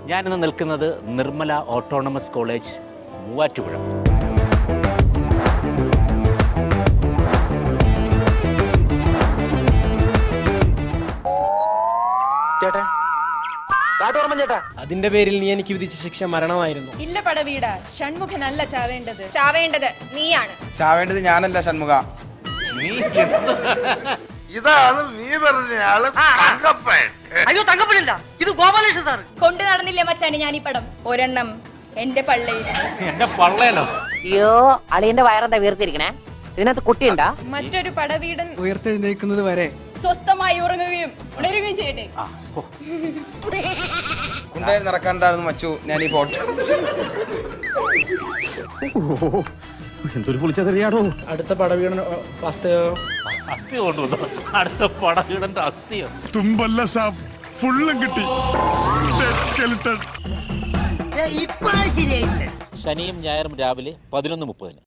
ഞാനിന്ന് നിൽക്കുന്നത് Nirmala autonomous college Muvattupuzha. അതിന്റെ പേരിൽ നീ എനിക്ക് വിധിച്ച ശിക്ഷ മരണമായിരുന്നു. ഇല്ല പടവീട, ഷൺമുഖനല്ല ചാവേണ്ടത്. ചാവേണ്ടത് നീയാണ്. ചാവേണ്ടത് ഞാനല്ല ഷൺമുഖ. ഇതാണ് നീ പറഞ്ഞ ആള് തങ്കപ്പൻ. അയ്യോ തങ്കപ്പനില്ല, ഇത് ഗോപാലകൃഷ്ണൻ സാർ. കൊണ്ടു നടന്നില്ലേ മച്ചാനെ ഞാൻ ഈ പടം? ഒരെണ്ണം എന്റെ പള്ളയിൽ. എന്റെ പള്ളയല്ലോ. അയ്യോ, അളിയന്റെ വയറെന്താ വീർത്തിരിക്കണേ? ഇതിനകത്ത് കുട്ടിയുണ്ടാ? മറ്റൊരു പടവീടൻ ഉയർത്തെഴുന്നേൽക്കുന്നത് വരെ സ്വസ്ഥമായി ഉറങ്ങുകയും ഉണരുകയും ചെയ്യട്ടെ. കുണ്ടയിൽ നടക്കാണ്ടായിരുന്നു മച്ചു ഞാൻ ഈ ഫോട്ടോ. എന്തൊരു പൊളിച്ചതറിയാടോ. അടുത്ത പടവീടൻ അസ്ഥി കൊണ്ടുവന്നു. അടുത്ത പടവീടന്റെ അസ്ഥിയോ? തുമ്പല്ല സാബ്, ഫുള്ളും കിട്ടി. ഇപ്പഴാ ശരിയായില്ലേ? ശനിയും ഞായറും രാവിലെ 11:30.